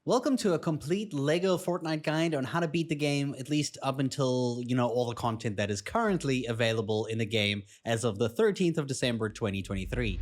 Welcome to a complete LEGO Fortnite guide on how to beat the game, at least up until, all the content that is currently available in the game as of the 13th of December 2023.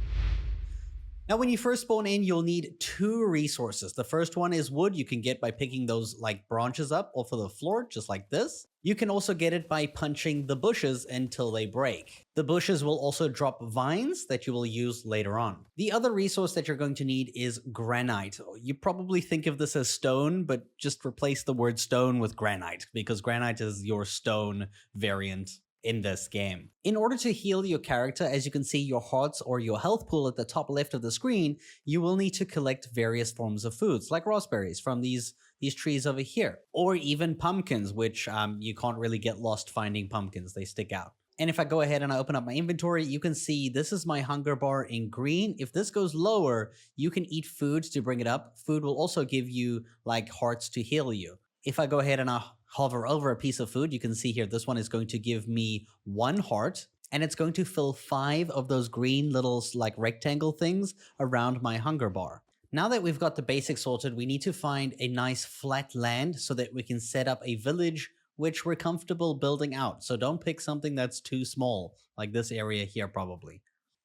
Now, when you first spawn in, you'll need two resources. The first one is wood. You can get by picking those branches up off of the floor, just like this. You can also get it by punching the bushes until they break. The bushes will also drop vines that you will use later on. The other resource that you're going to need is granite. You probably think of this as stone, but just replace the word stone with granite, because granite is your stone variant in this game. In order to heal your character, as you can see your hearts or your health pool at the top left of the screen, you will need to collect various forms of foods like raspberries from these trees over here, or even pumpkins, which you can't really get lost finding pumpkins, they stick out. And if I go ahead and I open up my inventory, you can see this is my hunger bar in green. If this goes lower, you can eat food to bring it up. Food will also give you hearts to heal you. If I go ahead and I hover over a piece of food, you can see here, this one is going to give me 1 heart, and it's going to fill 5 of those green little rectangle things around my hunger bar. Now that we've got the basics sorted, we need to find a nice flat land so that we can set up a village which we're comfortable building out. So don't pick something that's too small, like this area here probably.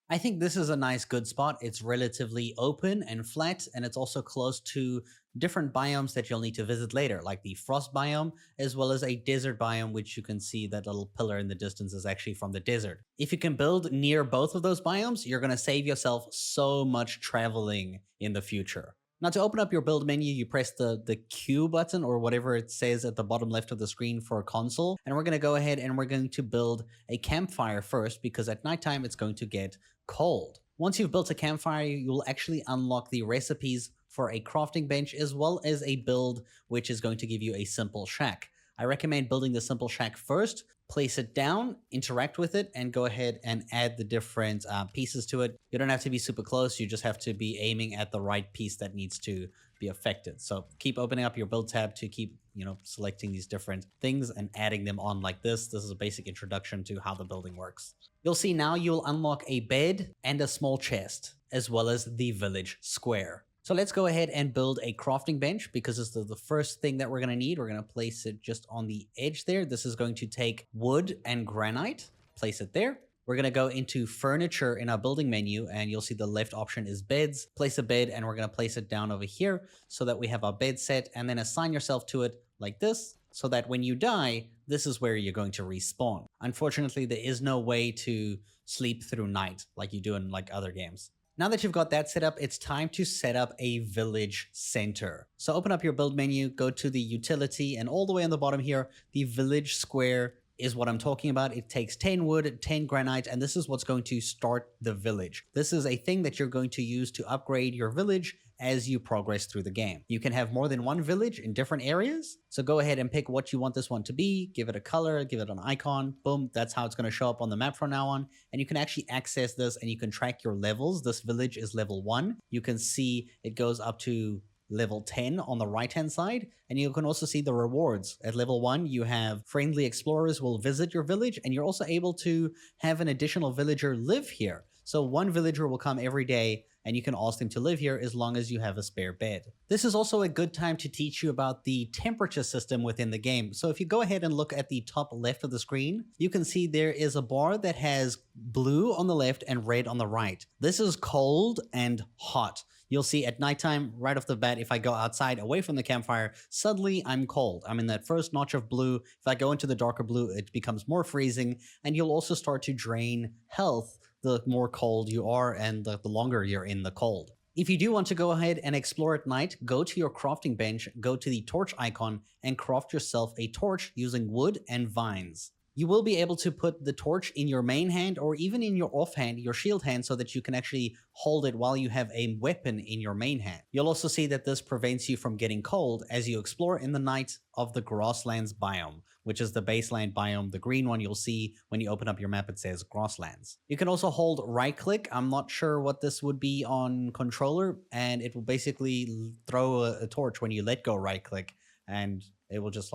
I think this is a nice good spot. It's relatively open and flat, and it's also close to different biomes that you'll need to visit later, like the frost biome, as well as a desert biome, which you can see that little pillar in the distance is actually from the desert. If you can build near both of those biomes, you're going to save yourself so much traveling in the future. Now, to open up your build menu, you press the Q button or whatever it says at the bottom left of the screen for a console. And we're going to go ahead and we're going to build a campfire first, because at nighttime it's going to get cold. Once you've built a campfire, you'll actually unlock the recipes for a crafting bench, as well as a build which is going to give you a simple shack. I recommend building the simple shack first, place it down, interact with it, and go ahead and add the different pieces to it. You don't have to be super close, you just have to be aiming at the right piece that needs to be affected. So keep opening up your build tab to keep, selecting these different things and adding them on like this. This is a basic introduction to how the building works. You'll see now you'll unlock a bed and a small chest, as well as the village square. So let's go ahead and build a crafting bench, because it's the first thing that we're going to need. We're going to place it just on the edge there. This is going to take wood and granite. Place it there. We're going to go into furniture in our building menu, and you'll see the left option is beds. Place a bed, and we're going to place it down over here so that we have our bed set, and then assign yourself to it like this, so that when you die, this is where you're going to respawn. Unfortunately, there is no way to sleep through night like you do in other games. Now that you've got that set up, it's time to set up a village center. So open up your build menu, go to the utility, and all the way on the bottom here, the village square is what I'm talking about. It takes 10 wood, 10 granite, and this is what's going to start the village. This is a thing that you're going to use to upgrade your village as you progress through the game. You can have more than one village in different areas, so go ahead and pick what you want this one to be, give it a color, give it an icon, boom, that's how it's going to show up on the map from now on. And you can actually access this and you can track your levels. This village is level 1. You can see it goes up to level 10 on the right hand side, and you can also see the rewards. At level 1 you have friendly explorers will visit your village, and you're also able to have an additional villager live here. So one villager will come every day, and you can ask them to live here as long as you have a spare bed. This is also a good time to teach you about the temperature system within the game. So if you go ahead and look at the top left of the screen, you can see there is a bar that has blue on the left and red on the right. This is cold and hot. You'll see at nighttime, right off the bat, if I go outside away from the campfire, suddenly I'm cold. I'm in that first notch of blue. If I go into the darker blue, it becomes more freezing, and you'll also start to drain health the more cold you are and the longer you're in the cold. If you do want to go ahead and explore at night, go to your crafting bench, go to the torch icon, and craft yourself a torch using wood and vines. You will be able to put the torch in your main hand or even in your offhand, your shield hand, so that you can actually hold it while you have a weapon in your main hand. You'll also see that this prevents you from getting cold as you explore in the night of the grasslands biome, which is the baseline biome. The green one you'll see when you open up your map, it says grasslands. You can also hold right click. I'm not sure what this would be on controller, and it will basically throw a torch when you let go right click, and it will just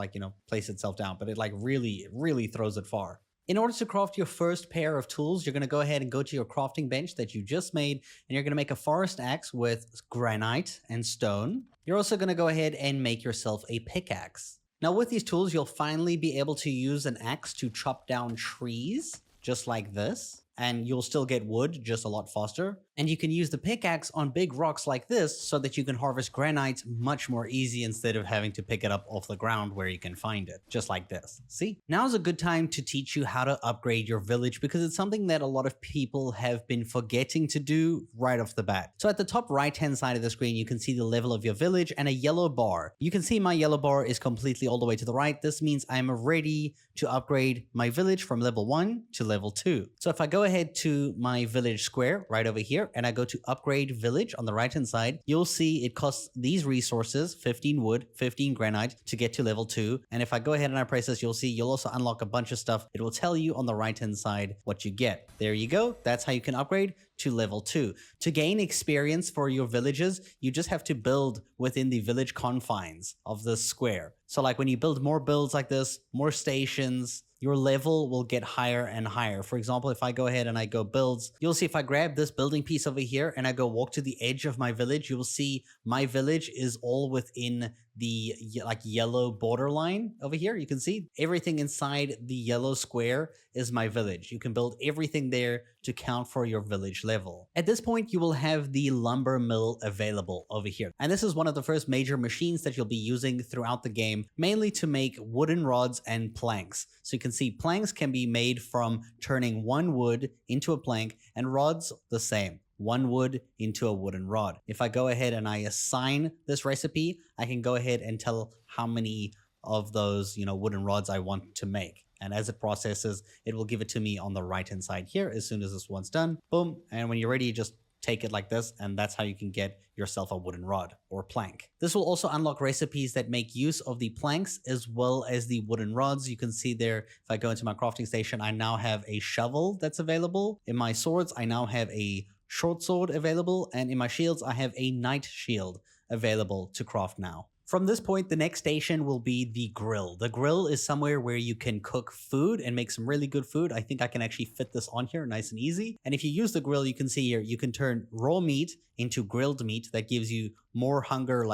place itself down, but it really throws it far. In order to craft your first pair of tools, you're going to go ahead and go to your crafting bench that you just made, and you're going to make a forest axe with granite and stone. You're also going to go ahead and make yourself a pickaxe. Now with these tools, you'll finally be able to use an axe to chop down trees, just like this. And you'll still get wood just a lot faster. And you can use the pickaxe on big rocks like this so that you can harvest granite much more easy instead of having to pick it up off the ground where you can find it, just like this. See? Now's a good time to teach you how to upgrade your village because it's something that a lot of people have been forgetting to do right off the bat. So at the top right-hand side of the screen, you can see the level of your village and a yellow bar. You can see my yellow bar is completely all the way to the right. This means I'm ready to upgrade my village from level 1 to level 2. So if I go ahead to my village square right over here and I go to upgrade village on the right hand side, you'll see it costs these resources, 15 wood, 15 granite to get to level 2. And if I go ahead and I press this, you'll see you'll also unlock a bunch of stuff. It will tell you on the right hand side what you get. There you go. That's how you can upgrade to level 2. To gain experience for your villages, you just have to build within the village confines of the square. So like when you build more builds like this, more stations, your level will get higher and higher. For example, if I go ahead and I go builds, you'll see if I grab this building piece over here and I go walk to the edge of my village, you will see my village is all within the like yellow borderline over here. You can see everything inside the yellow square is my village. You can build everything there to count for your village level. At this point, you will have the lumber mill available over here. And this is one of the first major machines that you'll be using throughout the game, mainly to make wooden rods and planks. So you can see planks can be made from turning one wood into a plank and rods the same. One wood into a wooden rod. If I go ahead and I assign this recipe, I can go ahead and tell how many of those, wooden rods I want to make. And as it processes, it will give it to me on the right hand side here as soon as this one's done. Boom. And when you're ready, you just take it like this, and that's how you can get yourself a wooden rod or plank. This will also unlock recipes that make use of the planks as well as the wooden rods. You can see there, if I go into my crafting station, I now have a shovel that's available. In my swords, I now have a short sword available, and in my shields, I have a knight shield available to craft now. From this point, the next station will be the grill. The grill is somewhere where you can cook food and make some really good food. I think I can actually fit this on here nice and easy. And if you use the grill, you can see here, you can turn raw meat into grilled meat. That gives you more hunger,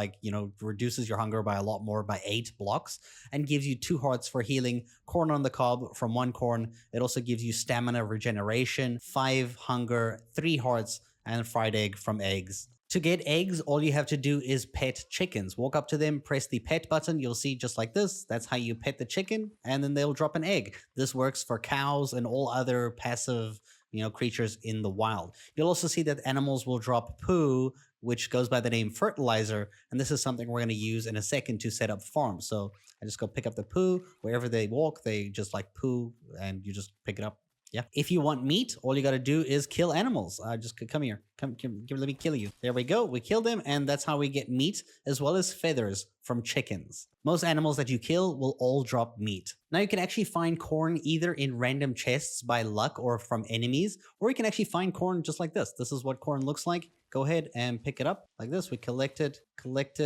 reduces your hunger by a lot more, by 8 blocks, and gives you 2 hearts for healing, corn on the cob from 1 corn. It also gives you stamina regeneration, 5 hunger, 3 hearts, and fried egg from eggs. To get eggs, all you have to do is pet chickens. Walk up to them, press the pet button. You'll see just like this. That's how you pet the chicken, and then they'll drop an egg. This works for cows and all other passive, creatures in the wild. You'll also see that animals will drop poo, which goes by the name fertilizer, and this is something we're going to use in a second to set up farms. So I just go pick up the poo. Wherever they walk, they just like poo, and you just pick it up. Yeah. If you want meat, all you got to do is kill animals. Just come here. Let me kill you. There we go. We kill them, and that's how we get meat as well as feathers from chickens. Most animals that you kill will all drop meat. Now you can actually find corn either in random chests by luck or from enemies, or you can actually find corn just like this. This is what corn looks like. Go ahead and pick it up like this. We collect it, collect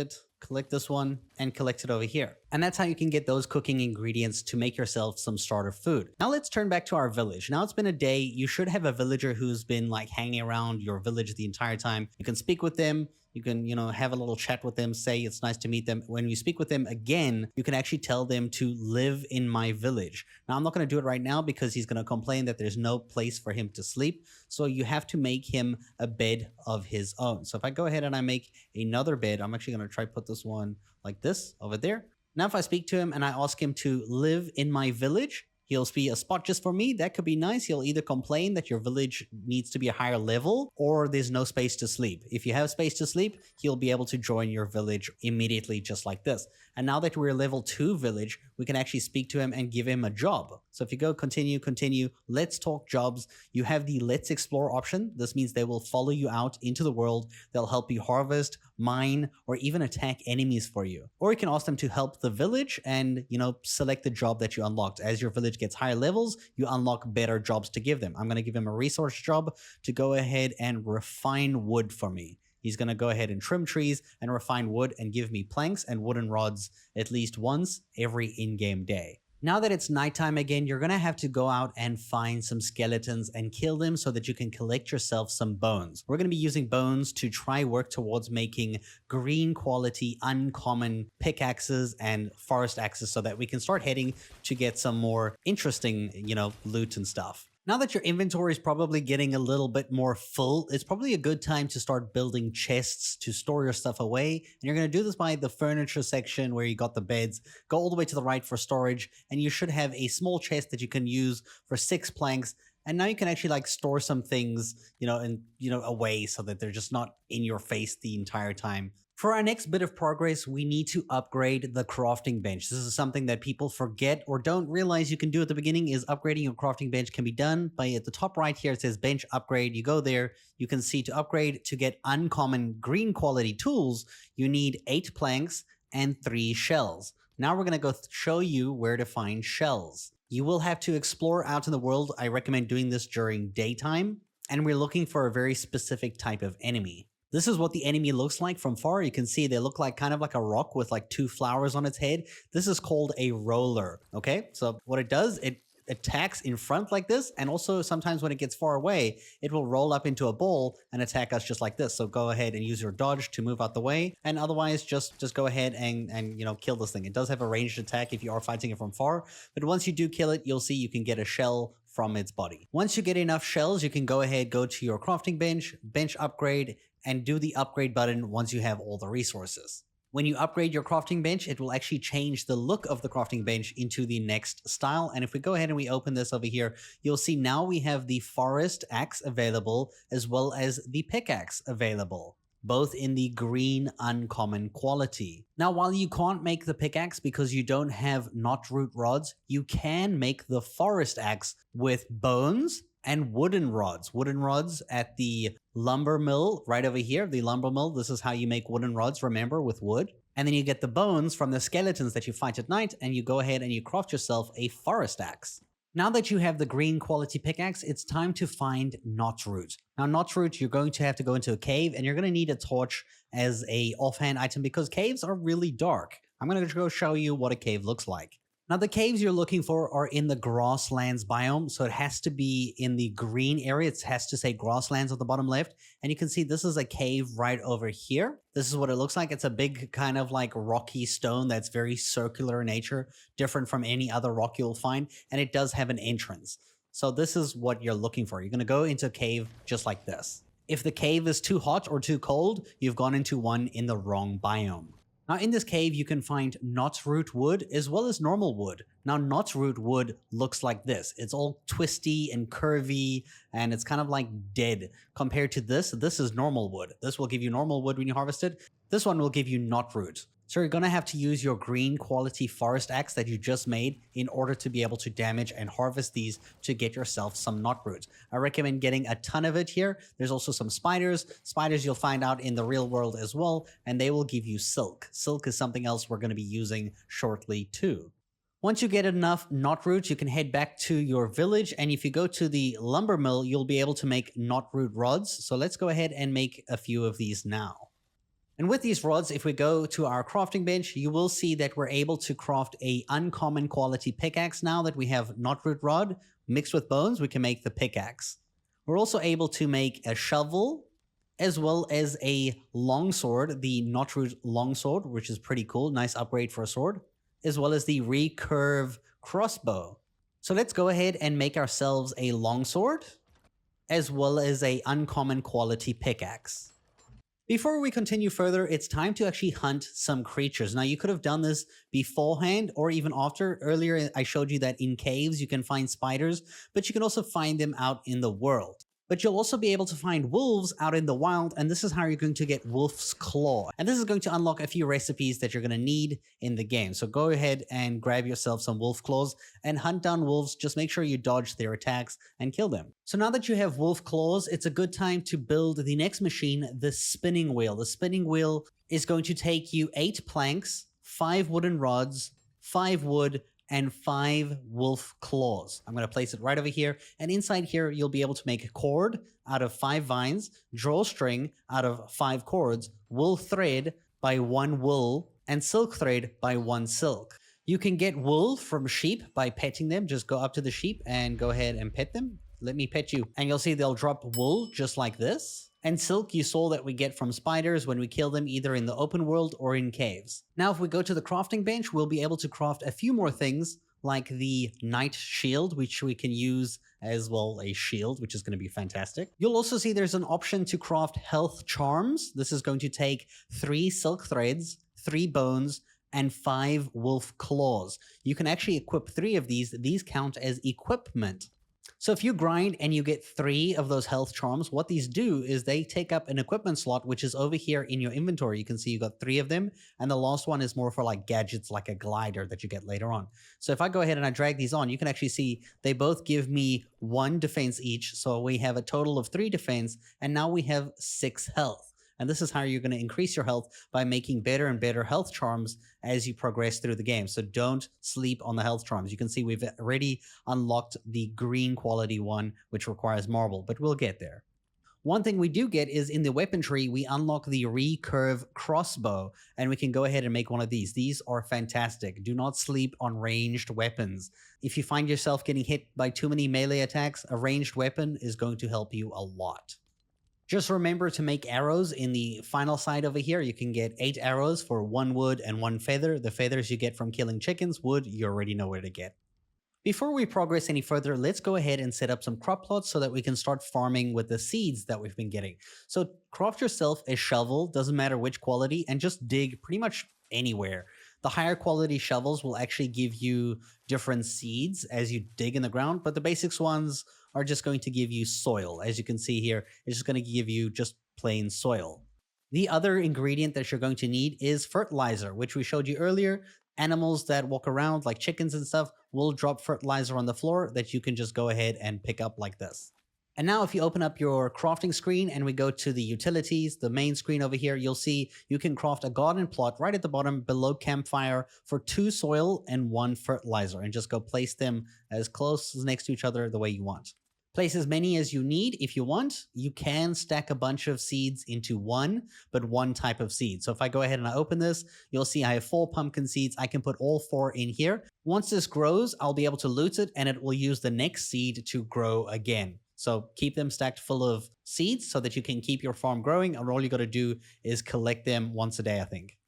this one, and collect it over here. And that's how you can get those cooking ingredients to make yourself some starter food. Now let's turn back to our village. Now it's been a day. You should have a villager who's been like hanging around your village the entire time. You can speak with them. You can, have a little chat with them, say it's nice to meet them. When you speak with them again, you can actually tell them to live in my village. Now, I'm not going to do it right now because he's going to complain that there's no place for him to sleep. So you have to make him a bed of his own. So if I go ahead and I make another bed, I'm actually going to try put this one like this over there. Now, if I speak to him and I ask him to live in my village, he'll be a spot just for me. That could be nice. He'll either complain that your village needs to be a higher level or there's no space to sleep. If you have space to sleep, he'll be able to join your village immediately just like this. And now that we're a level 2 village, we can actually speak to him and give him a job. So if you go continue, let's talk jobs, you have the let's explore option. This means they will follow you out into the world. They'll help you harvest, mine, or even attack enemies for you. Or you can ask them to help the village and, select the job that you unlocked. As your village gets higher levels, you unlock better jobs to give them. I'm going to give him a resource job to go ahead and refine wood for me. He's going to go ahead and trim trees and refine wood and give me planks and wooden rods at least once every in-game day. Now that it's nighttime again, you're gonna have to go out and find some skeletons and kill them so that you can collect yourself some bones. We're gonna be using bones to try work towards making green quality, uncommon pickaxes and forest axes so that we can start heading to get some more interesting, loot and stuff. Now that your inventory is probably getting a little bit more full, it's probably a good time to start building chests to store your stuff away. And you're going to do this by the furniture section where you got the beds. Go all the way to the right for storage, and you should have a small chest that you can use for 6 planks. And now you can actually like store some things, away so that they're just not in your face the entire time. For our next bit of progress, we need to upgrade the crafting bench. This is something that people forget or don't realize you can do at the beginning. Is upgrading your crafting bench can be done by at the top right here, it says bench upgrade. You go there, you can see to upgrade to get uncommon green quality tools, you need 8 planks and 3 shells. Now we're going to go show you where to find shells. You will have to explore out in the world. I recommend doing this during daytime, and we're looking for a very specific type of enemy. This is what the enemy looks like from far. You can see they look like kind of like a rock with like 2 flowers on its head. This is called a roller, okay? So what it does, it attacks in front like this, and also sometimes when it gets far away, it will roll up into a ball and attack us just like this. So go ahead and use your dodge to move out the way, and otherwise just go ahead and kill this thing. It does have a ranged attack if you are fighting it from far, but once you do kill it, you'll see you can get a shell from its body. Once you get enough shells, you can go ahead, go to your crafting bench upgrade, and do the upgrade button once you have all the resources. When you upgrade your crafting bench, it will actually change the look of the crafting bench into the next style. And if we go ahead and we open this over here, you'll see now we have the forest axe available as well as the pickaxe available, both in the green uncommon quality. Now, while you can't make the pickaxe because you don't have knotroot rods, you can make the forest axe with bones and wooden rods. Wooden rods at the lumber mill right over here. The lumber mill, this is how you make wooden rods, remember, with wood. And then you get the bones from the skeletons that you fight at night, and you go ahead and you craft yourself a forest axe. Now that you have the green quality pickaxe, it's time to find knotroot. Now, knotroot, you're going to have to go into a cave, and you're going to need a torch as a offhand item because caves are really dark. I'm going to go show you what a cave looks like. Now, the caves you're looking for are in the grasslands biome, so it has to be in the green area. It has to say grasslands on the bottom left, and you can see this is a cave right over here. This is what it looks like. It's a big kind of like rocky stone that's very circular in nature, different from any other rock you'll find, and it does have an entrance. So this is what you're looking for. You're going to go into a cave just like this. If the cave is too hot or too cold, you've gone into one in the wrong biome. Now, in this cave, you can find knotroot wood as well as normal wood. Now, knotroot wood looks like this. It's all twisty and curvy, and it's kind of like dead. Compared to this is normal wood. This will give you normal wood when you harvest it. This one will give you knotroot. So you're going to have to use your green quality forest axe that you just made in order to be able to damage and harvest these to get yourself some knotroot. I recommend getting a ton of it here. There's also some spiders. Spiders you'll find out in the real world as well, and they will give you silk. Silk is something else we're going to be using shortly too. Once you get enough knotroot, you can head back to your village, and if you go to the lumber mill, you'll be able to make knotroot rods. So let's go ahead and make a few of these now. And with these rods, if we go to our crafting bench, you will see that we're able to craft a uncommon quality pickaxe now that we have knotroot rod mixed with bones. We can make the pickaxe. We're also able to make a shovel as well as a longsword, the knotroot longsword, which is pretty cool. Nice upgrade for a sword, as well as the recurve crossbow. So let's go ahead and make ourselves a longsword as well as a uncommon quality pickaxe. Before we continue further, it's time to actually hunt some creatures. Now, you could have done this beforehand or even after. Earlier, I showed you that in caves, you can find spiders, but you can also find them out in the world. But you'll also be able to find wolves out in the wild, and this is how you're going to get wolf's claw. And this is going to unlock a few recipes that you're going to need in the game. So go ahead and grab yourself some wolf claws and hunt down wolves. Just make sure you dodge their attacks and kill them. So now that you have wolf claws, it's a good time to build the next machine, the spinning wheel. The spinning wheel is going to take you 8 planks, 5 wooden rods, 5 wood, and 5 wolf claws. I'm going to place it right over here. And inside here, you'll be able to make a cord out of 5 vines, drawstring out of 5 cords, wool thread by 1 wool, and silk thread by 1 silk. You can get wool from sheep by petting them. Just go up to the sheep and go ahead and pet them. Let me pet you. And you'll see they'll drop wool just like this. And silk you saw that we get from spiders when we kill them either in the open world or in caves. Now if we go to the crafting bench, we'll be able to craft a few more things like the knight shield, which we can use as well a shield, which is going to be fantastic. You'll also see there's an option to craft health charms. This is going to take 3 silk threads, 3 bones, and 5 wolf claws. You can actually equip 3 of these. These count as equipment. So if you grind and you get 3 of those health charms, what these do is they take up an equipment slot, which is over here in your inventory. You can see you got 3 of them, and the last one is more for like gadgets, like a glider that you get later on. So if I go ahead and I drag these on, you can actually see they both give me 1 defense each. So we have a total of 3 defense, and now we have 6 health. And this is how you're going to increase your health, by making better and better health charms as you progress through the game. So don't sleep on the health charms. You can see we've already unlocked the green quality one, which requires marble, but we'll get there. One thing we do get is in the weapon tree, we unlock the recurve crossbow, and we can go ahead and make one of these. These are fantastic. Do not sleep on ranged weapons. If you find yourself getting hit by too many melee attacks, a ranged weapon is going to help you a lot. Just remember to make arrows in the final side over here. You can get 8 arrows for 1 wood and 1 feather. The feathers you get from killing chickens. Wood, you already know where to get. Before we progress any further, let's go ahead and set up some crop plots so that we can start farming with the seeds that we've been getting. So craft yourself a shovel, doesn't matter which quality, and just dig pretty much anywhere. The higher quality shovels will actually give you different seeds as you dig in the ground, but the basics ones are just going to give you soil. As you can see here, it's just going to give you just plain soil. The other ingredient that you're going to need is fertilizer, which we showed you earlier. Animals that walk around like chickens and stuff will drop fertilizer on the floor that you can just go ahead and pick up like this. And now if you open up your crafting screen and we go to the utilities, the main screen over here, you'll see you can craft a garden plot right at the bottom below campfire for 2 soil and 1 fertilizer, and just go place them as close as next to each other the way you want. Place as many as you need if you want. You can stack a bunch of seeds into one, but one type of seed. So if I go ahead and I open this, you'll see I have 4 pumpkin seeds. I can put all 4 in here. Once this grows, I'll be able to loot it and it will use the next seed to grow again. So keep them stacked full of seeds so that you can keep your farm growing, and all you got to do is collect them once a day, I think.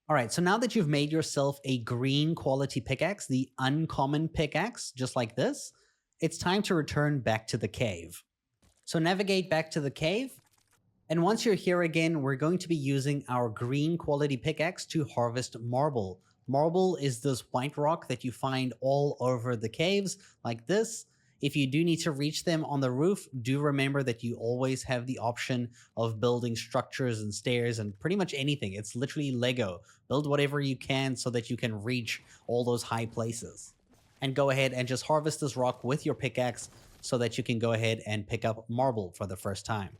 All right, so now that you've made yourself a green quality pickaxe, the uncommon pickaxe, just like this, it's time to return back to the cave. So navigate back to the cave, and once you're here again, we're going to be using our green quality pickaxe to harvest marble. Marble is this white rock that you find all over the caves, like this. If you do need to reach them on the roof, do remember that you always have the option of building structures and stairs and pretty much anything. It's literally Lego. Build whatever you can so that you can reach all those high places. And go ahead and just harvest this rock with your pickaxe so that you can go ahead and pick up marble for the first time.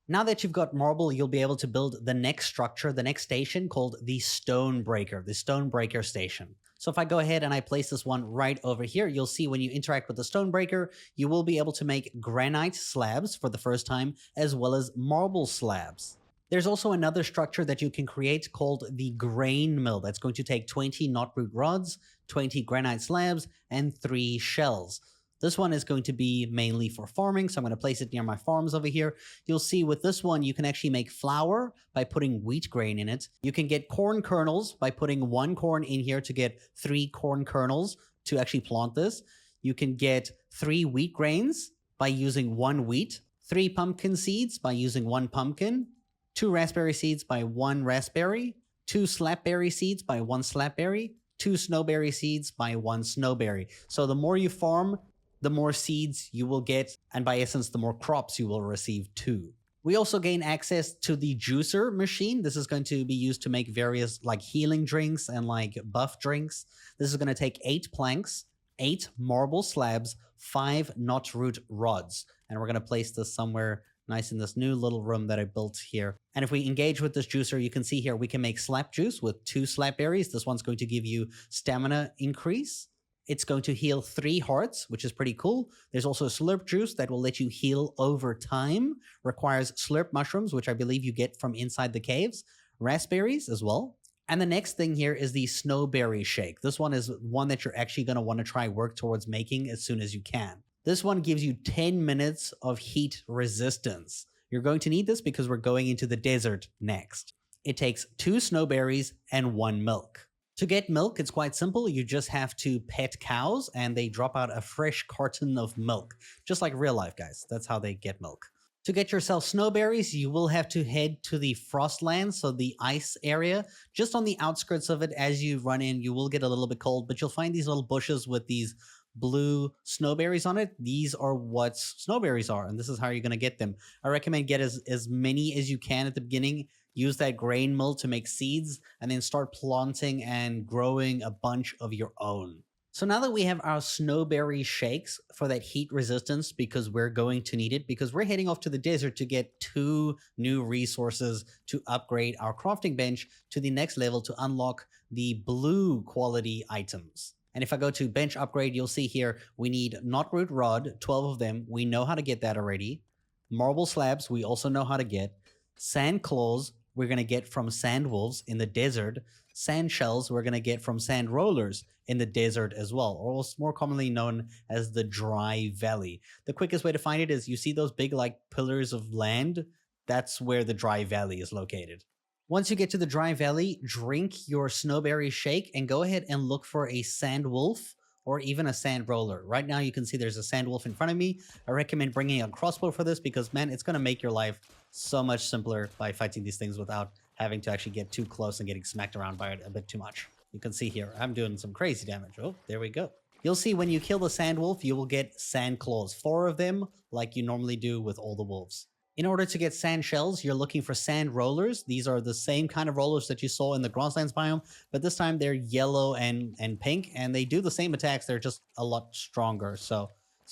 Now that you've got marble, you'll be able to build the next structure, the next station, called the Stonebreaker, the Stonebreaker station. So if I go ahead and I place this one right over here, you'll see when you interact with the Stonebreaker, you will be able to make granite slabs for the first time, as well as marble slabs. There's also another structure that you can create called the grain mill. That's going to take 20 knotroot rods, 20 granite slabs, and 3 shells. This one is going to be mainly for farming, so I'm going to place it near my farms over here. You'll see with this one, you can actually make flour by putting wheat grain in it. You can get corn kernels by putting 1 corn in here to get 3 corn kernels to actually plant this. You can get 3 wheat grains by using 1 wheat, 3 pumpkin seeds by using 1 pumpkin, 2 raspberry seeds by 1 raspberry, 2 slapberry seeds by 1 slapberry, 2 snowberry seeds by 1 snowberry. So the more you farm, the more seeds you will get, and by essence, the more crops you will receive too. We also gain access to the juicer machine. This is going to be used to make various like healing drinks and like buff drinks. This is going to take 8 planks, 8 marble slabs, 5 knotroot rods. And we're going to place this somewhere nice in this new little room that I built here. And if we engage with this juicer, you can see here we can make slap juice with 2 slapberries. This one's going to give you stamina increase. It's going to heal 3 hearts, which is pretty cool. There's also slurp juice that will let you heal over time. Requires slurp mushrooms, which I believe you get from inside the caves. Raspberries as well. And the next thing here is the snowberry shake. This one is one that you're actually going to want to try work towards making as soon as you can. This one gives you 10 minutes of heat resistance. You're going to need this because we're going into the desert next. It takes 2 snowberries and 1 milk. To get milk, it's quite simple. You just have to pet cows and they drop out a fresh carton of milk. Just like real life, guys. That's how they get milk. To get yourself snowberries, you will have to head to the frostland, so the ice area. Just on the outskirts of it, as you run in, you will get a little bit cold, but you'll find these little bushes with these blue snowberries on it. These are what snowberries are, and this is how you're going to get them. I recommend get as many as you can at the beginning. Use that grain mill to make seeds, and then start planting and growing a bunch of your own. So now that we have our snowberry shakes for that heat resistance, because we're going to need it, because we're heading off to the desert to get 2 new resources to upgrade our crafting bench to the next level to unlock the blue quality items. And if I go to bench upgrade, you'll see here we need knotroot rod, 12 of them. We know how to get that already. Marble slabs, we also know how to get. Sand claws, we're going to get from sand wolves in the desert. Sand shells, we're going to get from sand rollers in the desert as well, or more commonly known as the dry valley. The quickest way to find it is you see those big like pillars of land? That's where the dry valley is located. Once you get to the dry valley, drink your snowberry shake and go ahead and look for a sand wolf or even a sand roller. Right now you can see there's a sand wolf in front of me. I recommend bringing a crossbow for this because, man, it's going to make your life so much simpler by fighting these things without having to actually get too close and getting smacked around by it a bit too much. You can see here, I'm doing some crazy damage. Oh, there we go. You'll see when you kill the sand wolf, you will get sand claws, 4 of them, like you normally do with all the wolves. In order to get sand shells, you're looking for sand rollers. These are the same kind of rollers that you saw in the grasslands biome, but this time they're yellow and pink, and they do the same attacks. They're just a lot stronger, so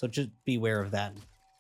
just beware of that.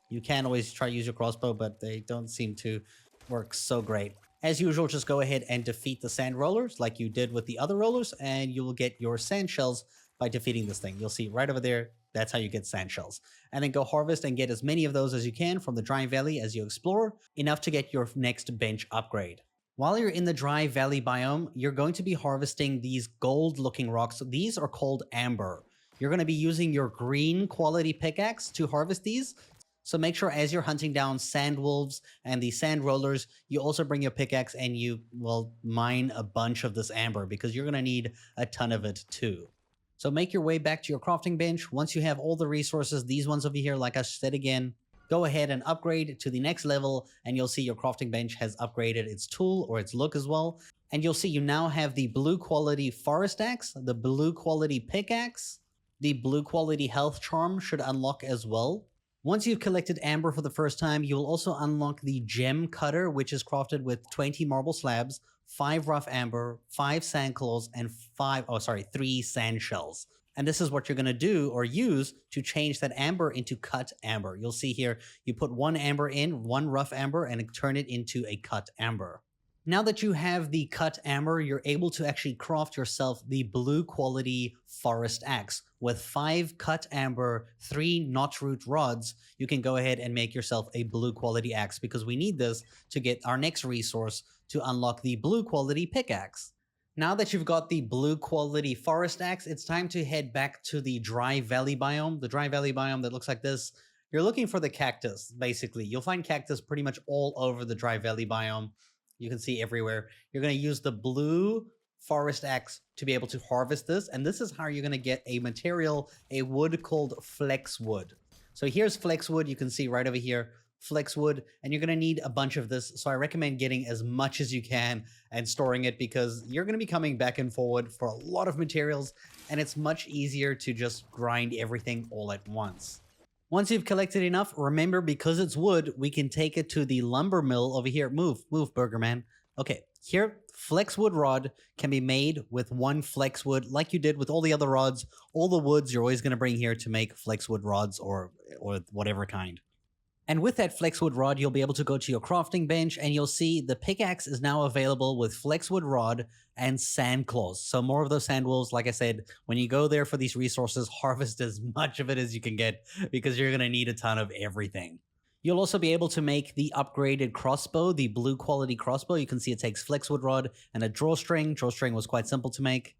You can always try to use your crossbow, but they don't seem to work so great. As usual, just go ahead and defeat the sand rollers like you did with the other rollers, and you will get your sand shells by defeating this thing. You'll see right over there, that's how you get sand shells. And then go harvest and get as many of those as you can from the dry valley as you explore, enough to get your next bench upgrade. While you're in the dry valley biome, you're going to be harvesting these gold looking rocks. These are called amber. You're going to be using your green quality pickaxe to harvest these. So make sure as you're hunting down sand wolves and the sand rollers, you also bring your pickaxe and you will mine a bunch of this amber because you're going to need a ton of it too. So make your way back to your crafting bench. Once you have all the resources, these ones over here, like I said again, go ahead and upgrade to the next level and you'll see your crafting bench has upgraded its tool or its look as well. And you'll see you now have the blue quality forest axe, the blue quality pickaxe, the blue quality health charm should unlock as well. Once you've collected amber for the first time, you will also unlock the gem cutter, which is crafted with 20 marble slabs, 5 rough amber, 5 sand claws, and 3 sand shells. And this is what you're going to do or use to change that amber into cut amber. You'll see here, you put 1 amber in, 1 rough amber, and turn it into a cut amber. Now that you have the cut amber, you're able to actually craft yourself the blue quality forest axe. With 5 cut amber, 3 knotroot rods, you can go ahead and make yourself a blue quality axe because we need this to get our next resource to unlock the blue quality pickaxe. Now that you've got the blue quality forest axe, it's time to head back to the dry valley biome. The dry valley biome that looks like this. You're looking for the cactus, basically. You'll find cactus pretty much all over the dry valley biome. You can see everywhere. You're going to use the blue forest axe to be able to harvest this. And this is how you're going to get a material, a wood called flexwood. So here's flexwood. You can see right over here, flexwood. And you're going to need a bunch of this. So I recommend getting as much as you can and storing it because you're going to be coming back and forward for a lot of materials. And it's much easier to just grind everything all at once. Once you've collected enough, remember, because it's wood, we can take it to the lumber mill over here. Move, Burger Man. Okay, here, flexwood rod can be made with 1 flexwood, like you did with all the other rods. All the woods you're always going to bring here to make flexwood rods or whatever kind. And with that flexwood rod, you'll be able to go to your crafting bench and you'll see the pickaxe is now available with flexwood rod and sand claws. So more of those sand wolves, like I said, when you go there for these resources, harvest as much of it as you can get because you're going to need a ton of everything. You'll also be able to make the upgraded crossbow, the blue quality crossbow. You can see it takes flexwood rod and a drawstring. Drawstring was quite simple to make.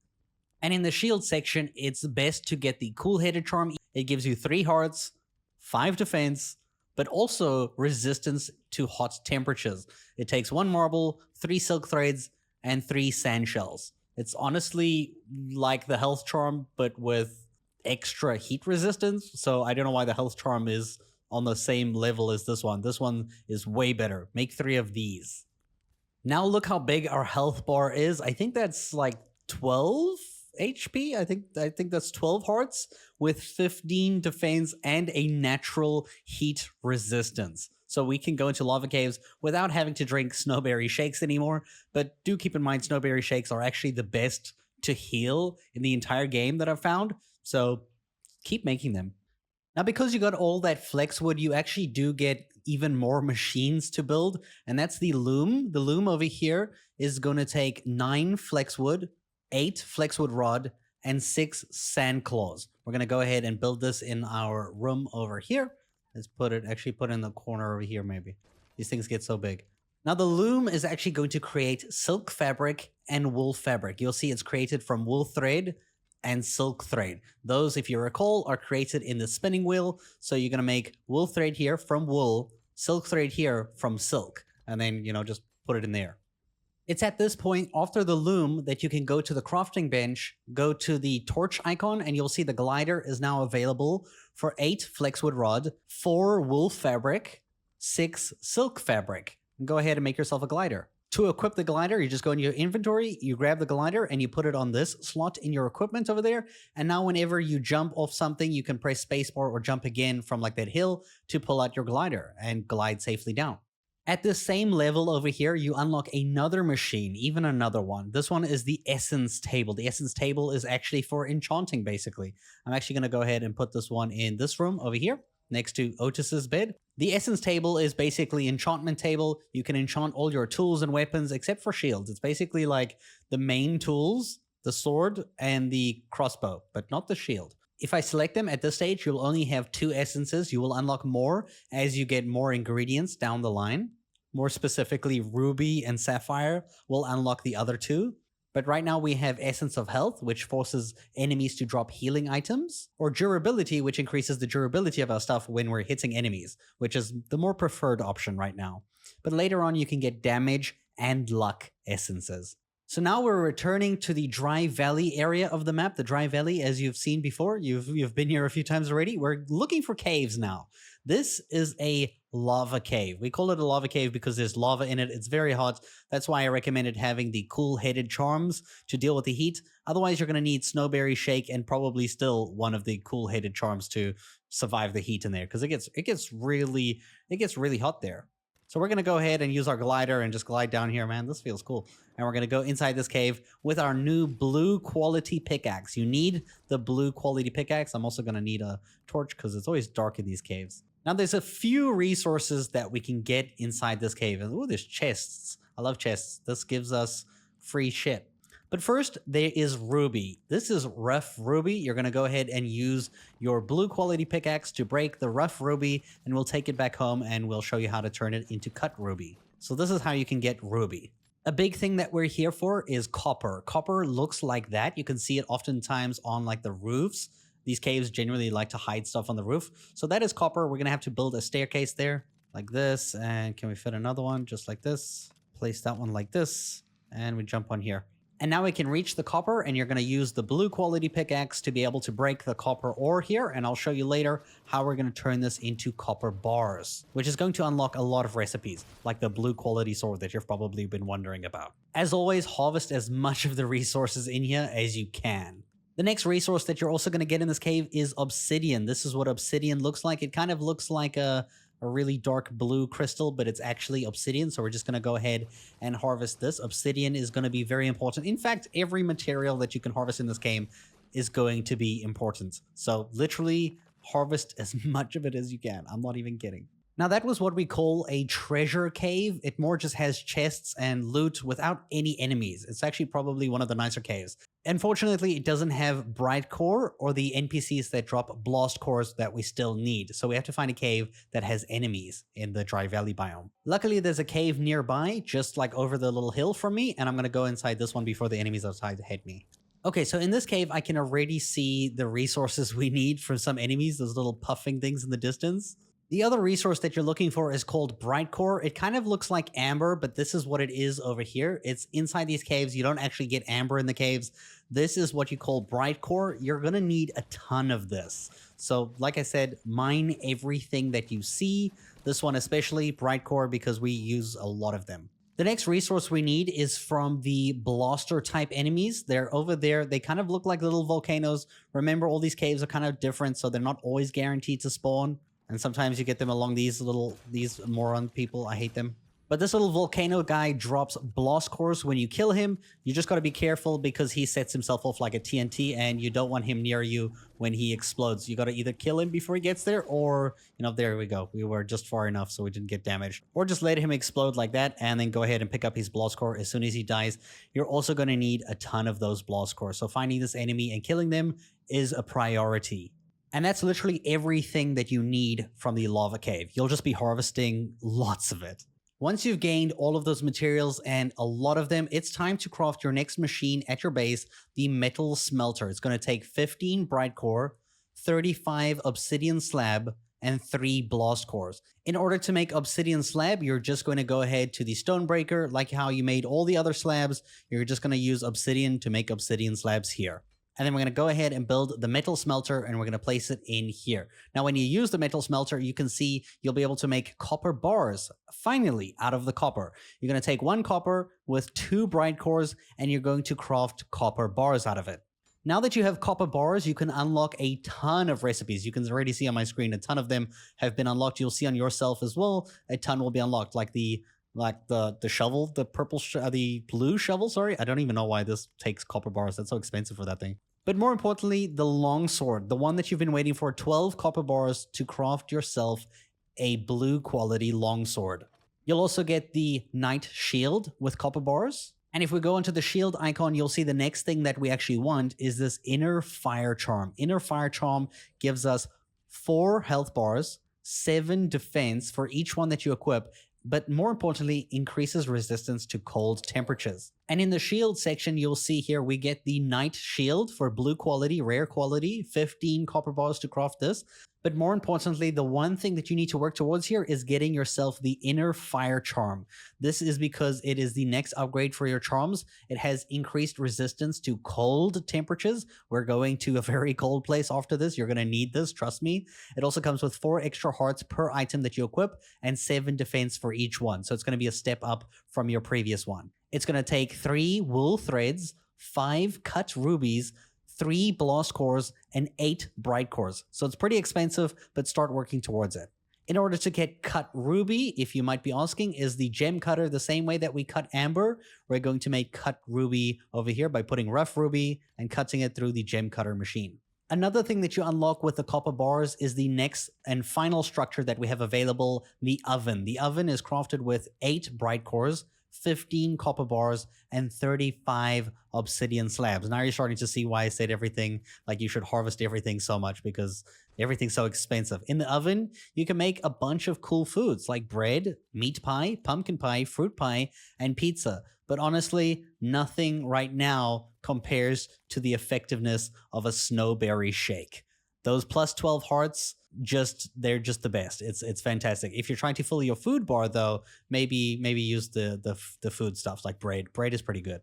And in the shield section, it's best to get the cool-headed charm. It gives you 3 hearts, 5 defense, but also resistance to hot temperatures. It takes 1 marble, 3 silk threads, and 3 sand shells. It's honestly like the health charm, but with extra heat resistance. So I don't know why the health charm is on the same level as this one. This one is way better. Make 3 of these. Now look how big our health bar is. I think that's like 12 HP. I think that's 12 hearts with 15 defense and a natural heat resistance. So we can go into lava caves without having to drink snowberry shakes anymore. But do keep in mind, snowberry shakes are actually the best to heal in the entire game that I've found. So keep making them. Now, because you got all that flexwood, you actually do get even more machines to build. And that's the loom. The loom over here is going to take 9 flexwood, 8 flexwood rod, and 6 sand claws. We're going to go ahead and build this in our room over here. Let's put it in the corner over here maybe. These things get so big. Now the loom is actually going to create silk fabric and wool fabric. You'll see it's created from wool thread and silk thread. Those, if you recall, are created in the spinning wheel. So you're going to make wool thread here from wool, silk thread here from silk, and then, just put it in there. It's at this point after the loom that you can go to the crafting bench, go to the torch icon, and you'll see the glider is now available for 8 flexwood rod, 4 wool fabric, 6 silk fabric. And go ahead and make yourself a glider. To equip the glider, you just go in your inventory, you grab the glider, and you put it on this slot in your equipment over there. And now whenever you jump off something, you can press spacebar or jump again from like that hill to pull out your glider and glide safely down. At the same level over here, you unlock another machine, even another one. This one is the essence table. The essence table is actually for enchanting, basically. I'm actually going to go ahead and put this one in this room over here, next to Otis's bed. The essence table is basically enchantment table. You can enchant all your tools and weapons except for shields. It's basically like the main tools, the sword and the crossbow, but not the shield. If I select them at this stage, you'll only have 2 essences. You will unlock more as you get more ingredients down the line. More specifically, ruby and sapphire will unlock the other 2. But right now we have Essence of Health, which forces enemies to drop healing items, or Durability, which increases the durability of our stuff when we're hitting enemies, which is the more preferred option right now. But later on, you can get Damage and Luck essences. So now we're returning to the Dry Valley area of the map. The Dry Valley, as you've seen before, you've been here a few times already. We're looking for caves now. This is a lava cave. We call it a lava cave because there's lava in it. It's very hot. That's why I recommended having the cool-headed charms to deal with the heat. Otherwise, you're going to need snowberry shake and probably still one of the cool-headed charms to survive the heat in there, because it gets really hot there. So we're going to go ahead and use our glider and just glide down here, man. This feels cool. And we're going to go inside this cave with our new blue quality pickaxe. You need the blue quality pickaxe. I'm also going to need a torch because it's always dark in these caves. Now, there's a few resources that we can get inside this cave. And, ooh, there's chests. I love chests. This gives us free shit. But first, there is ruby. This is rough ruby. You're going to go ahead and use your blue quality pickaxe to break the rough ruby, and we'll take it back home and we'll show you how to turn it into cut ruby. So this is how you can get ruby. A big thing that we're here for is copper. Copper looks like that. You can see it oftentimes on like the roofs. These caves generally like to hide stuff on the roof. So that is copper. We're going to have to build a staircase there like this. And can we fit another one just like this? Place that one like this. And we jump on here. And now we can reach the copper, and you're going to use the blue quality pickaxe to be able to break the copper ore here. And I'll show you later how we're going to turn this into copper bars, which is going to unlock a lot of recipes, like the blue quality sword that you've probably been wondering about. As always, harvest as much of the resources in here as you can. The next resource that you're also going to get in this cave is obsidian. This is what obsidian looks like. It kind of looks like a really dark blue crystal, but it's actually obsidian. So we're just going to go ahead and harvest this. Obsidian is going to be very important. In fact, every material that you can harvest in this game is going to be important. So literally harvest as much of it as you can. I'm not even kidding. Now that was what we call a treasure cave. It more just has chests and loot without any enemies. It's actually probably one of the nicer caves. Unfortunately, it doesn't have brightcore or the NPCs that drop blast cores that we still need, so we have to find a cave that has enemies in the Dry Valley biome. Luckily, there's a cave nearby, just like over the little hill from me, and I'm gonna go inside this one before the enemies outside hit me. Okay, so in this cave, I can already see the resources we need from some enemies, those little puffing things in the distance. The other resource that you're looking for is called brightcore. It kind of looks like amber, but this is what it is over here. It's inside these caves. You don't actually get amber in the caves. This is what you call brightcore. You're going to need a ton of this. So like I said, mine everything that you see. This one especially, brightcore, because we use a lot of them. The next resource we need is from the blaster type enemies. They're over there. They kind of look like little volcanoes. Remember, all these caves are kind of different, so they're not always guaranteed to spawn. And sometimes you get them along these moron people. I hate them. But this little volcano guy drops blast cores when you kill him. You just got to be careful because he sets himself off like a TNT and you don't want him near you when he explodes. You got to either kill him before he gets there or, there we go. We were just far enough so we didn't get damaged. Or just let him explode like that and then go ahead and pick up his blast core as soon as he dies. You're also going to need a ton of those blast cores. So finding this enemy and killing them is a priority. And that's literally everything that you need from the lava cave. You'll just be harvesting lots of it. Once you've gained all of those materials and a lot of them, it's time to craft your next machine at your base, the metal smelter. It's going to take 15 brightcore, 35 obsidian slab, and 3 blast cores. In order to make obsidian slab, you're just going to go ahead to the stonebreaker, like how you made all the other slabs. You're just going to use obsidian to make obsidian slabs here. And then we're going to go ahead and build the metal smelter and we're going to place it in here. Now, when you use the metal smelter, you can see you'll be able to make copper bars, finally, out of the copper. You're going to take 1 copper with 2 bright cores and you're going to craft copper bars out of it. Now that you have copper bars, you can unlock a ton of recipes. You can already see on my screen, a ton of them have been unlocked. You'll see on yourself as well, a ton will be unlocked, like the shovel, the blue shovel, sorry. I don't even know why this takes copper bars. That's so expensive for that thing. But more importantly, the longsword, the one that you've been waiting for, 12 copper bars to craft yourself a blue quality longsword. You'll also get the knight shield with copper bars. And if we go into the shield icon, you'll see the next thing that we actually want is this inner fire charm. Inner fire charm gives us 4 health bars, 7 defense for each one that you equip, but more importantly, increases resistance to cold temperatures. And in the shield section, you'll see here we get the knight shield for blue quality, rare quality, 15 copper bars to craft this. But more importantly, the one thing that you need to work towards here is getting yourself the inner fire charm. This is because it is the next upgrade for your charms. It has increased resistance to cold temperatures. We're going to a very cold place after this. You're going to need this, trust me. It also comes with 4 extra hearts per item that you equip and 7 defense for each one. So it's going to be a step up from your previous one. It's going to take 3 wool threads, 5 cut rubies, 3 blast cores, and 8 bright cores. So it's pretty expensive, but start working towards it. In order to get cut ruby, if you might be asking, is the gem cutter the same way that we cut amber? We're going to make cut ruby over here by putting rough ruby and cutting it through the gem cutter machine. Another thing that you unlock with the copper bars is the next and final structure that we have available, the oven. The oven is crafted with 8 bright cores, 15 copper bars, and 35 obsidian slabs. Now you're starting to see why I said everything, like you should harvest everything so much, because everything's so expensive. In the oven, you can make a bunch of cool foods like bread, meat pie, pumpkin pie, fruit pie, and pizza. But honestly, nothing right now compares to the effectiveness of a snowberry shake. Those plus 12 hearts, they're just the best. It's fantastic. If you're trying to fill your food bar though, maybe use the food stuff like bread. Bread is pretty good.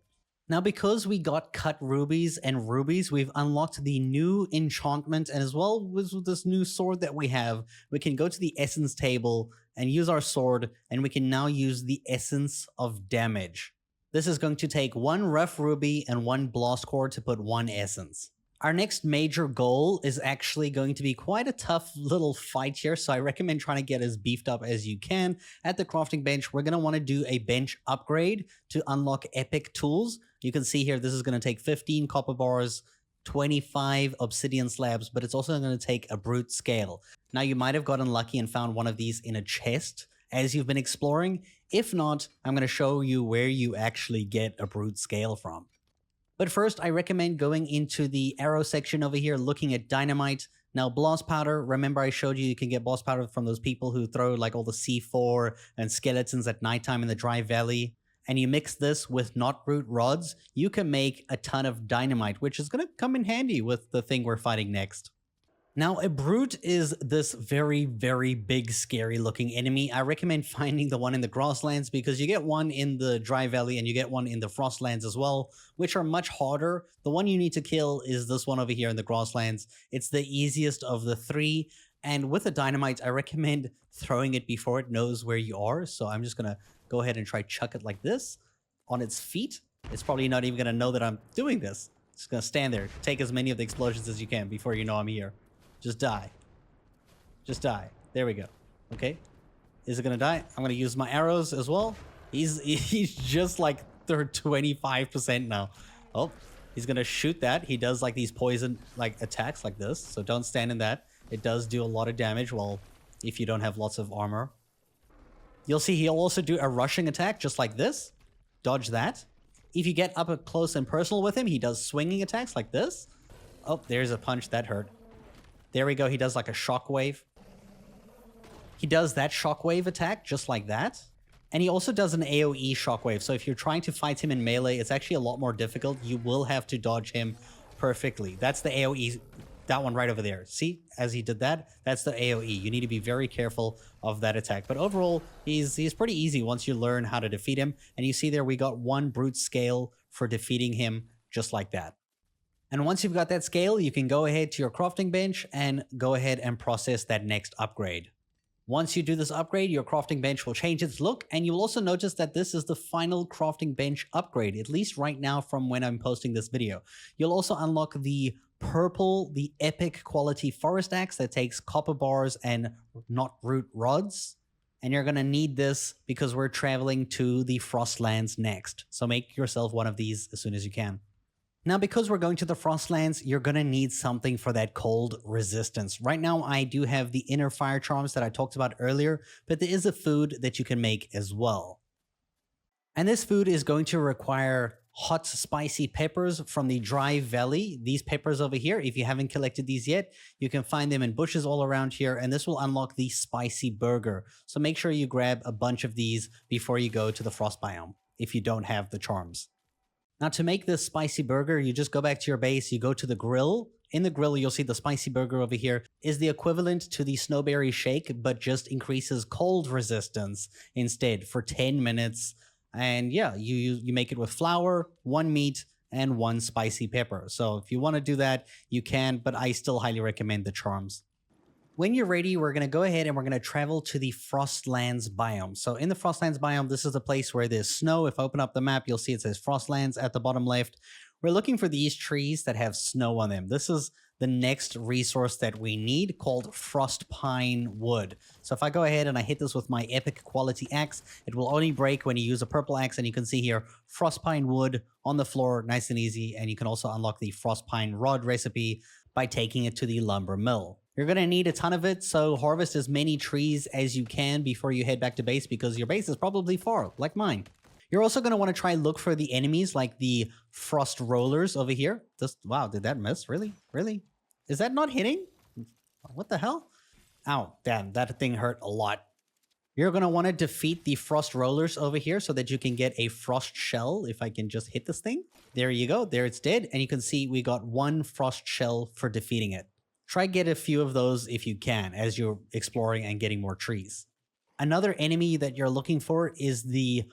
Now, because we got cut rubies and rubies, we've unlocked the new enchantment, and as well with this new sword that we have, we can go to the essence table and use our sword, and we can now use the essence of damage. This is going to take 1 rough ruby and 1 blast core to put 1 essence. Our next major goal is actually going to be quite a tough little fight here, so I recommend trying to get as beefed up as you can. At the crafting bench, we're going to want to do a bench upgrade to unlock epic tools. You can see here, this is going to take 15 copper bars, 25 obsidian slabs, but it's also going to take a brute scale. Now, you might have gotten lucky and found one of these in a chest as you've been exploring. If not, I'm going to show you where you actually get a brute scale from. But first, I recommend going into the arrow section over here, looking at dynamite. Now, blast powder, remember I showed you can get blast powder from those people who throw like all the C4 and skeletons at nighttime in the dry valley. And you mix this with knotroot rods, you can make a ton of dynamite, which is going to come in handy with the thing we're fighting next. Now, a brute is this very, very big, scary looking enemy. I recommend finding the one in the grasslands because you get one in the dry valley and you get one in the frostlands as well, which are much harder. The one you need to kill is this one over here in the grasslands. It's the easiest of the three. And with the dynamite, I recommend throwing it before it knows where you are. So I'm just going to go ahead and try chuck it like this on its feet. It's probably not even going to know that I'm doing this. It's going to stand there, take as many of the explosions as you can before you know I'm here. Just die. Just die. There we go. Okay. Is it gonna die? I'm gonna use my arrows as well. He's just like 25% now. Oh, he's gonna shoot that. He does like these poison like attacks like this. So don't stand in that. It does do a lot of damage. Well, if you don't have lots of armor. You'll see he'll also do a rushing attack just like this. Dodge that. If you get up close and personal with him, he does swinging attacks like this. Oh, there's a punch that hurt. There we go. He does like a shockwave. He does that shockwave attack just like that. And he also does an AoE shockwave. So if you're trying to fight him in melee, it's actually a lot more difficult. You will have to dodge him perfectly. That's the AoE, that one right over there. See, as he did that, that's the AoE. You need to be very careful of that attack. But overall, he's pretty easy once you learn how to defeat him. And you see there, we got 1 brute scale for defeating him just like that. And once you've got that scale, you can go ahead to your crafting bench and go ahead and process that next upgrade. Once you do this upgrade, your crafting bench will change its look, and you'll also notice that this is the final crafting bench upgrade, at least right now from when I'm posting this video. You'll also unlock the purple, the epic quality forest axe that takes copper bars and knotroot rods. And you're going to need this because we're traveling to the Frostlands next. So make yourself one of these as soon as you can. Now, because we're going to the Frostlands, you're going to need something for that cold resistance. Right now, I do have the inner fire charms that I talked about earlier, but there is a food that you can make as well. And this food is going to require hot, spicy peppers from the dry valley. These peppers over here, if you haven't collected these yet, you can find them in bushes all around here, and this will unlock the spicy burger. So make sure you grab a bunch of these before you go to the frost biome, if you don't have the charms. Now, to make this spicy burger, you just go back to your base, you go to the grill. In the grill, you'll see the spicy burger over here is the equivalent to the snowberry shake, but just increases cold resistance instead for 10 minutes. And yeah, you make it with flour, 1 meat, and 1 spicy pepper. So if you want to do that, you can, but I still highly recommend the charms. When you're ready, we're going to go ahead and we're going to travel to the Frostlands biome. So in the Frostlands biome, this is the place where there's snow. If I open up the map, you'll see it says Frostlands at the bottom left. We're looking for these trees that have snow on them. This is the next resource that we need, called frost pine wood. So if I go ahead and I hit this with my epic quality axe, it will only break when you use a purple axe. And you can see here, frost pine wood on the floor, nice and easy. And you can also unlock the frost pine rod recipe by taking it to the lumber mill. You're going to need a ton of it, so harvest as many trees as you can before you head back to base, because your base is probably far, like mine. You're also going to want to try look for the enemies like the frost rollers over here. Wow, did that miss? Really? Really? Is that not hitting? What the hell? Ow, damn, that thing hurt a lot. You're going to want to defeat the frost rollers over here so that you can get a frost shell. If I can just hit this thing. There you go. There it's dead. And you can see we got 1 frost shell for defeating it. Try get a few of those if you can as you're exploring and getting more trees. Another enemy that you're looking for is the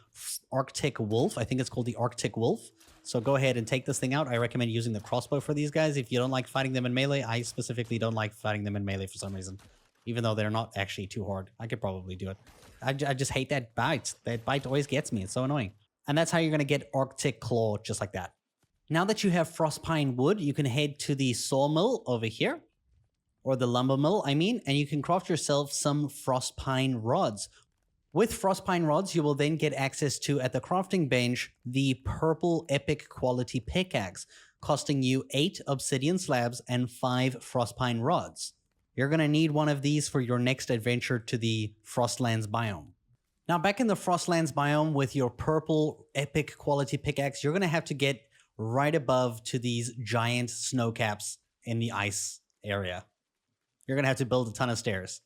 Arctic wolf. I think it's called the Arctic wolf. So go ahead and take this thing out. I recommend using the crossbow for these guys. If you don't like fighting them in melee, I specifically don't like fighting them in melee for some reason. Even though they're not actually too hard. I could probably do it. I just hate that bite. That bite always gets me. It's so annoying. And that's how you're going to get Arctic claw, just like that. Now that you have frost pine wood, you can head to the sawmill over here. Or the lumber mill, and you can craft yourself some frost pine rods. With frost pine rods, you will then get access to, at the crafting bench, the purple epic quality pickaxe, costing you 8 obsidian slabs and 5 frost pine rods. You're going to need one of these for your next adventure to the Frostlands biome. Now, back in the Frostlands biome with your purple epic quality pickaxe, you're going to have to get right above to these giant snow caps in the ice area. You're going to have to build a ton of stairs.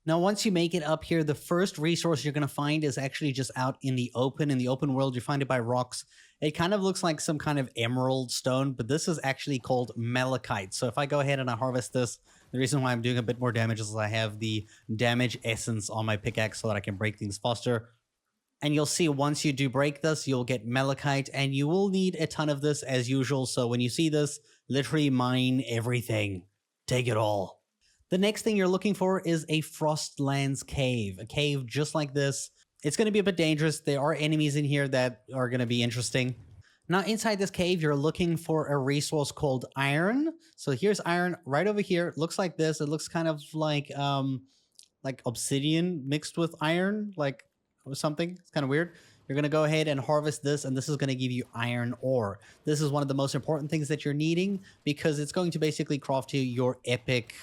Now, once you make it up here, the first resource you're going to find is actually just out in the open. In the open world, you find it by rocks. It kind of looks like some kind of emerald stone, but this is actually called malachite. So if I go ahead and I harvest this, the reason why I'm doing a bit more damage is I have the damage essence on my pickaxe so that I can break things faster. And you'll see once you do break this, you'll get malachite, and you will need a ton of this as usual. So when you see this, literally mine everything. Take it all. The next thing you're looking for is a Frostlands cave, a cave just like this. It's going to be a bit dangerous. There are enemies in here that are going to be interesting. Now, inside this cave, you're looking for a resource called iron. So here's iron right over here. It looks like this. It looks kind of like obsidian mixed with iron, like or something. It's kind of weird. You're going to go ahead and harvest this, and this is going to give you iron ore. This is one of the most important things that you're needing because it's going to basically craft you your epic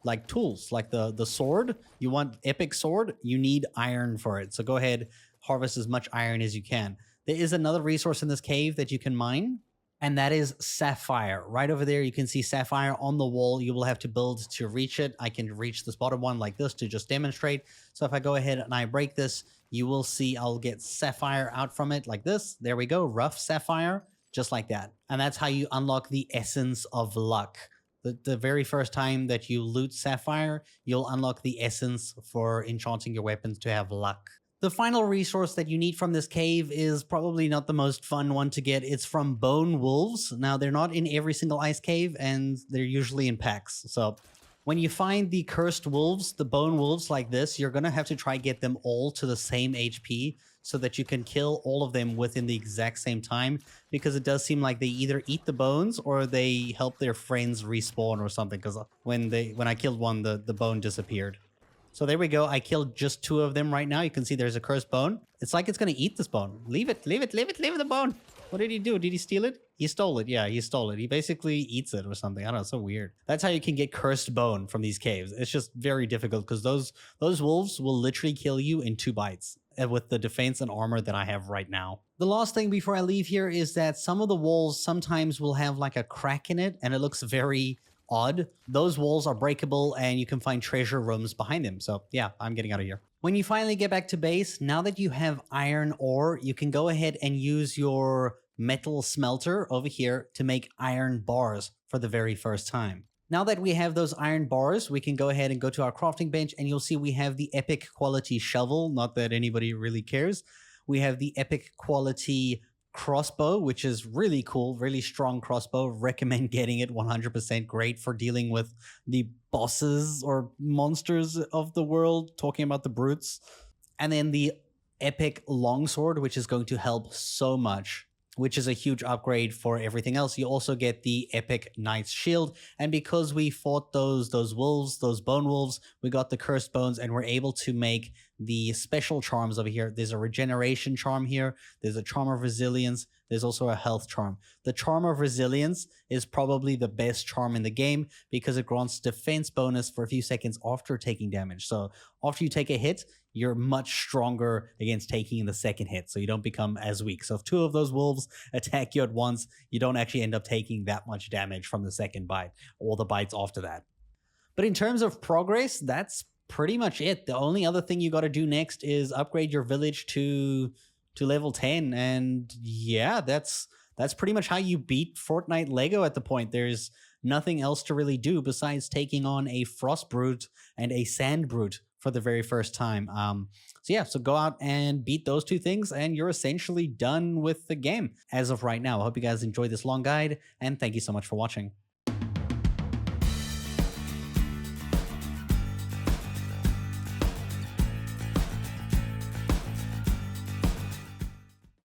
like tools, like the sword. You want epic sword, you need iron for it. So go ahead, harvest as much iron as you can. There is another resource in this cave that you can mine, and that is sapphire. Right over there, you can see sapphire on the wall. You will have to build to reach it. I can reach this bottom one like this to just demonstrate. So if I go ahead and I break this, you will see I'll get sapphire out from it like this. There we go, rough sapphire, just like that. And that's how you unlock the essence of luck. The very first time that you loot sapphire, you'll unlock the essence for enchanting your weapons to have luck. The final resource that you need from this cave is probably not the most fun one to get. It's from bone wolves. Now, they're not in every single ice cave, and they're usually in packs. So when you find the cursed wolves, the bone wolves like this, you're going to have to try get them all to the same HP so that you can kill all of them within the exact same time, because it does seem like they either eat the bones or they help their friends respawn or something, because when I killed one, the bone disappeared. So there we go. I killed just 2 of them right now. You can see there's a cursed bone. It's like it's going to eat this bone. Leave it, leave it, leave it, leave the bone. What did he do? Did he steal it? He stole it. Yeah, he stole it. He basically eats it or something. I don't know. It's so weird. That's how you can get cursed bone from these caves. It's just very difficult because those wolves will literally kill you in 2 bites with the defense and armor that I have right now. The last thing before I leave here is that some of the walls sometimes will have like a crack in it, and it looks very odd. Those walls are breakable, and you can find treasure rooms behind them. So yeah, I'm getting out of here. When you finally get back to base, now that you have iron ore, you can go ahead and use your metal smelter over here to make iron bars for the very first time. Now that we have those iron bars, we can go ahead and go to our crafting bench, and you'll see we have the epic quality shovel. Not that anybody really cares. We have the epic quality crossbow, which is really cool, really strong crossbow. Recommend getting it 100%. Great for dealing with the bosses or monsters of the world, talking about the brutes. And then the epic longsword, which is going to help so much, which is a huge upgrade for everything else. You also get the epic knight's shield, and because we fought those wolves, those bone wolves, we got the cursed bones, and we're able to make the special charms over here. There's a regeneration charm here, there's a charm of resilience, there's also a health charm. The charm of resilience is probably the best charm in the game because it grants defense bonus for a few seconds after taking damage. So after you take a hit, you're much stronger against taking the second hit, so you don't become as weak. So if 2 of those wolves attack you at once, you don't actually end up taking that much damage from the second bite or the bites after that. But in terms of progress, that's pretty much it. The only other thing you got to do next is upgrade your village to level 10, and yeah, that's pretty much how you beat Fortnite Lego at the point. There's nothing else to really do besides taking on a frost brute and a sand brute for the very first time. So yeah, so go out and beat those 2 things, and you're essentially done with the game as of right now. I hope you guys enjoyed this long guide, and thank you so much for watching.